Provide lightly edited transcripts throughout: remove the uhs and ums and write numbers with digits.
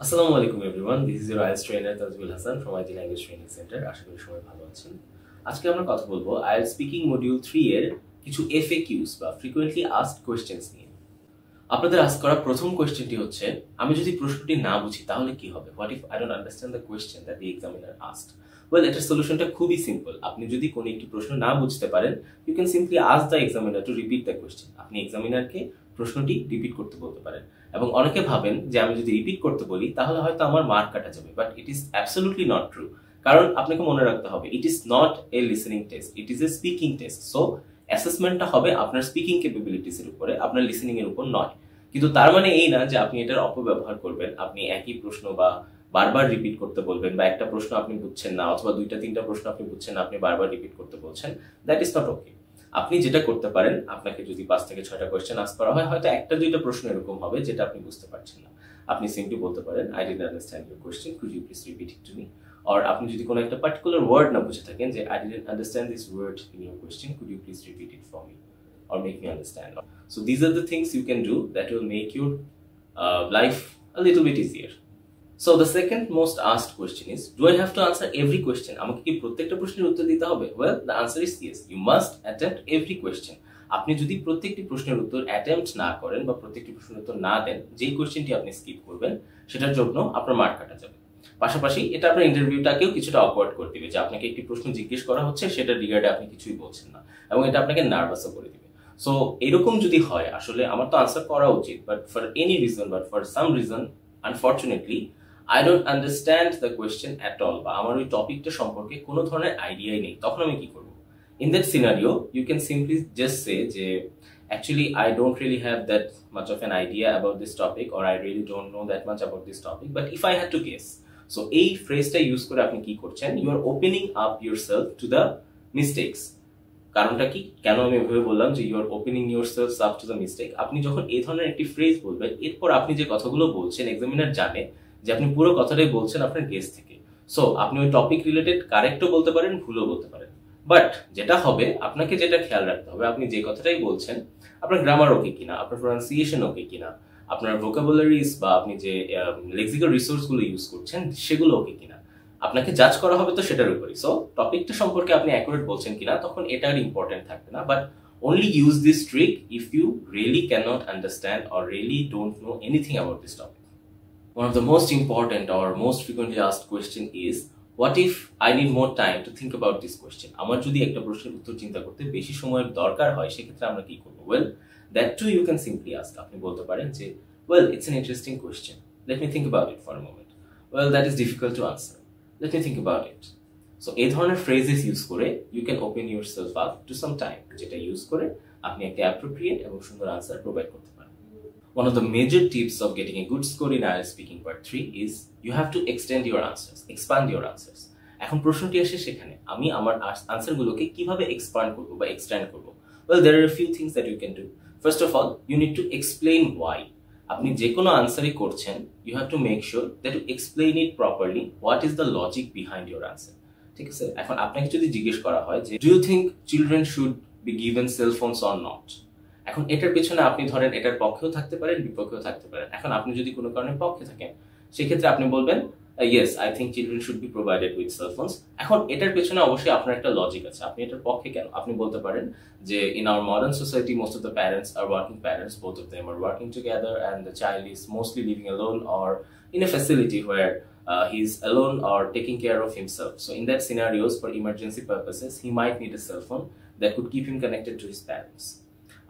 আসসালামু আলাইকুম everyone, this is your IELTS trainer Tajbul Hasan from IT language training centre. আশা করি সবাই ভালো আছেন। আজকে আমরা কথা বলবো আইএলটিএস স্পিকিং মডিউল 3 এর কিছু এফএকিউস বা ফ্রিকোয়েন্টলি আস্কড কোয়েশ্চেন্স নিয়ে। আপনাদের আস্ক করা প্রথম কোয়েশ্চেনটি হচ্ছে, আমি যদি প্রশ্নটি না বুঝি তাহলে কি হবে? What if I don't understand the question that the examiner asked? Well, এটার সলিউশনটা খুবই সিম্পল। আপনি যদি কোনো একটি প্রশ্ন না বুঝতে পারেন, you can simply ask the examiner to repeat the question. আপনি এক্সামিনারকে প্রশ্নটি রিপিট করতে বলতে পারেন। এবং অনেকে ভাবেন যে আমি যদি রিপিট করতে বলি তাহলে হয়তো আমার মার্ক কাটা যাবে, but it is absolutely not true. কারণ আপনাকে মনে রাখতে হবে, it is not a listening test, it is a speaking test. So অ্যাসেসমেন্টটা হবে আপনার স্পিকিং ক্যাপাবিলিটিস এর উপরে, আপনার লিসেনিং এর উপর নয়। কিন্তু তার মানে এই না যে আপনি এটার অপব্যবহার করবেন, আপনি একই প্রশ্ন বা বারবার রিপিট করতে বলবেন, বা একটা প্রশ্ন আপনি বুঝছেন না অথবা দুইটা তিনটা প্রশ্ন আপনি বুঝছেন না, আপনি বারবার রিপিট করতে বলছেন। That is not okay. আপনি যেটা করতে পারেন, আপনাকে যদি 5 থেকে 6টা কোয়েশ্চেন আস্ক করা হয়, হয়তো একটা দুইটা প্রশ্ন এরকম হবে যেটা আপনি বুঝতে পারছেন না। আপনি সিম্পলি বলতে পারেন, I didn't understand your question, could you please repeat it to me? Or আপনি যদি কোনো একটা পার্টিকুলার ওয়ার্ড না বুঝে থাকেন, যে I didn't understand this word in your question, could you please repeat it for me or make me understand. So these are the things you can do that will make your life a little bit easier. So the second most asked question is, do I have to answer every question? আমাকে কি প্রত্যেকটা প্রশ্নের উত্তর দিতে হবে? Well, the answer is yes. You must attempt every question. আপনি যদি প্রত্যেকটি প্রশ্নের উত্তর অ্যাটেম্পট না করেন বা প্রত্যেকটি প্রশ্নের উত্তর না দেন, যেই কোয়েশ্চেনটি আপনি স্কিপ করবেন সেটার জন্য আপনার মার্ক কাটা যাবে। পাশাপাশি এটা আপনার ইন্টারভিউটাকেও কিছুটা অকওয়ার্ড করে দিবে, যে আপনাকে একটি প্রশ্ন জিজ্ঞেস করা হচ্ছে, সেটা রিগার্ডে আপনি কিছুই বলছেন না, এবং এটা আপনাকে নার্ভাসও করে দিবে। সো এরকম যদি হয়, আসলে আমার তো আনসার করা উচিত, but for any reason, but for some reason unfortunately I don't understand the question at all, বা আমার ওই টপিকটা সম্পর্কে কোনো ধরনের আইডিয়াই নেই, তখন আমি কি করবো? In that scenario you can simply just say যে, actually I don't really have that much of an idea about this topic, or I really don't know that much about this topic, but if I had to guess. So এই ফ্রেজটা use করে আপনি কি করছেন? You are opening up yourself to the mistakes. কারণটা কি, কেন আমি এভাবে বললাম যে you are opening yourself up to the mistake? আপনি যখন এই ধরনের একটি ফ্রেজ বলবেন, এরপর আপনি যে কথাগুলো বলছেন, এক্সামিনার জানে যে আপনি পুরো কথাটাই বলছেন আপনার গেস থেকে। সো আপনি ওই টপিক রিলেটেড কারেক্টও বলতে পারেন, ভুলও বলতে পারেন, বাট যেটা হবে, আপনাকে যেটা খেয়াল রাখতে হবে, আপনি যে কথাটাই বলছেন আপনার গ্রামার ওকে কিনা, আপনার প্রনাউন্সিয়েশন ওকে কিনা, আপনার ভোকাবুলারিজ বা আপনি যে লেক্সিক্যাল রিসোর্স গুলো ইউজ করছেন সেগুলো ওকে কিনা, আপনাকে জাজ করা হবে তো সেটার উপরই। সো টপিকটা সম্পর্কে আপনি অ্যাকুরেট বলছেন কিনা, তখন এটার ইম্পর্টেন্ট থাকবে না। But only use this trick if you really cannot understand or really don't know anything about this topic. One of the most important or most frequently asked question is, what if I need more time to think about this question? আমার যদি একটা প্রশ্নের উত্তর চিন্তা করতে বেশি সময়ের দরকার হয়, সেক্ষেত্রে আমরা কি করব? Well, that too you can simply ask. আপনি বলতে পারেন যে, well, it's an interesting question, let me think about it for a moment. Well, that is difficult to answer, let me think about it. So এই ধরনের phrases use করে you can open yourself up to some time, যেটা use করে আপনি একটা appropriate এবং সুন্দর answer provide করতে পারেন। One of the major tips of getting a good score in IELTS Speaking Part 3 is you have to extend your answers, expand your answers. এখন প্রশ্নটি আসে সেখানে, আমি আমার আনসারগুলোকে কিভাবে এক্সপ্যান্ড করব বা এক্সটেন্ড করব? Well, there are a few things that you can do. First of all, you need to explain why. আপনি যে কোনো আনসারই করছেন, you have to make sure that you explain it properly. What is the logic behind your answer? ঠিক আছে, এখন আপনাকে যদি জিজ্ঞেস করা হয় যে, do you think children should be given cell phones or not? এখন এটার পেছনে আপনি ধরেন এটার পক্ষেও থাকতে পারেন, বিপক্ষেও থাকতে পারেন। এখন আপনি যদি কোনো কারণে পক্ষে থাকেন, সেক্ষেত্রে আপনি বলবেন, yes, I think children should be provided with cell phones. এখন এটার পেছনে অবশ্যই আপনার একটা লজিক আছে, আপনি এটার পক্ষে কেন? আপনি বলতে পারেন যে, in our modern society most of the parents are working parents, both of them are working together, and the child is mostly living alone or in a facility where he's alone or taking care of himself. So in that scenarios, for emergency purposes, he might need a cell phone that could keep him connected to his parents.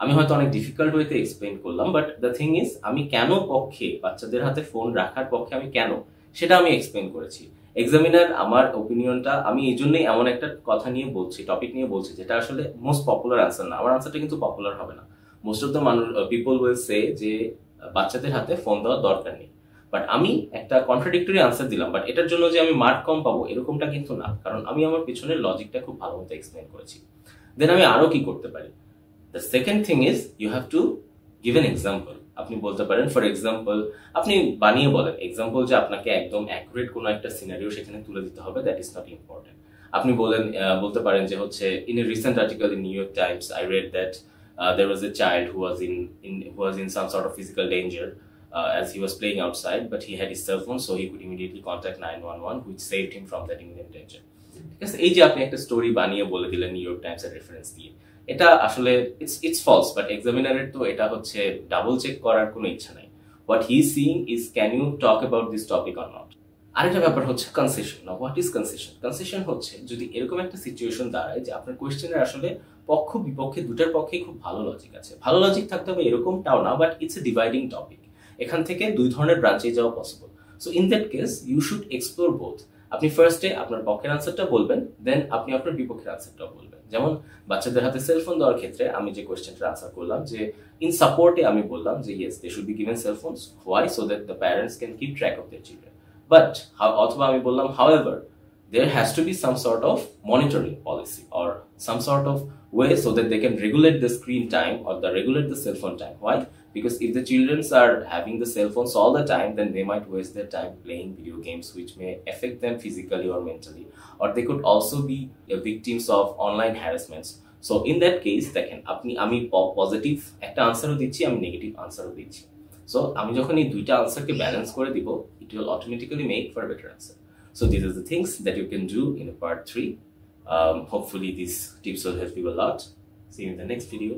আমি হয়তো অনেক difficult ওয়েতে explain করলাম, but the thing is, আমি কেন পক্ষে, বাচ্চাদের হাতে ফোন রাখার পক্ষে আমি কেন, সেটা আমি এক্সপ্লেইন করেছি। এক্সামিনার আমার ওপিনিয়নটা, আমি এই জন্যই এমন একটা কথা নিয়ে বলছি, টপিক নিয়ে বলছি, যেটা আসলে মোস্ট পপুলার আনসার না। আমার আনসারটা কিন্তু পপুলার হবে না। Most of the people will say যে বাচ্চাদের হাতে ফোন দেওয়ার দরকার নেই, বাট আমি একটা কন্ট্রাডিক্টরি আনসার দিলাম, বাট এটার জন্য যে আমি মার্ক কম পাবো এরকমটা কিন্তু না, কারণ আমি আমার পিছনের লজিকটা খুব ভালো মতো এক্সপ্লেইন করেছি। দেন আমি আরো কি করতে পারি? The second thing is you have to give an example. আপনি বলতে পারেন, ফর এক্সাম্পল, আপনি বানিয়ে বলেন এক্সাম্পল, যে আপনাকে একদম অ্যাকুরেট কোনো একটা সিনারিও সেখানে তুলে দিতে হবে, দ্যাট ইজ নট ইম্পর্টেন্ট। আপনি বলতে পারেন যে হচ্ছে, in a recent article in new York Times I red that there was a child who was in some sort of physical danger, as he was playing outside, but he had his cell phone, so he could immediately contact 911, which saved him from that imminent danger. ঠিক আছে, এই যে আপনি একটা story বানিয়ে বলে দিলেন new York Times এর রেফারেন্স দিয়ে, এটা আসলে ইটস ফলস, বাট এক্সামিনারের তো এটা হচ্ছে ডাবল চেক করার কোনো ইচ্ছা নাই। What he is seeing is can you talk about this topic or not. আরেকটা ব্যাপার হচ্ছে concession. What is concession? Concession হচ্ছে যদি এরকম একটা সিচুয়েশন দাঁড়ায় যে আপনার কোয়েশ্চেনের আসলে পক্ষ বিপক্ষে দুটার পক্ষেই খুব ভালো লজিক আছে, ভালো লজিক থাকতে হবে এরকমটাও না, but it's a dividing topic, এখান থেকে দুই ধরনের ব্রাঞ্চে যাওয়া possible. So in that case you should explore both. আপনি ফার্স্টে আপনার পক্ষের আনসারটা বলবেন, দেন আপনি আপনার বিপক্ষের আনসারটাও বলবেন। যেমন বাচ্চাদের হাতে সেলফোন দেওয়ার ক্ষেত্রে আমি যে কোয়েশ্চেনটার আনসার করলাম যে ইন সাপোর্টে আমি বললাম যে yes they should be given cellphones, why? So that the parents can keep track of their children. But অথবা আমি বললাম however there has to be some sort of monitoring policy or some sort of way so that they can regulate the screen time or regulate the cell phone time. Why? Because if the children are having the cell phones all the time, then they might waste their time playing video games which may affect them physically or mentally, or they could also be victims of online harassments. So in that case দেখেন আপনি আমি positive একটা আনসারও দিচ্ছি, আমি negative আনসারও দিচ্ছি। So আমি যখন এই দুইটা আনসারকে ব্যালেন্স করে দিব, it will automatically make for a better answer. So these are the things that you can do in a part 3. Hopefully these tips will help you a lot. See you in the next video.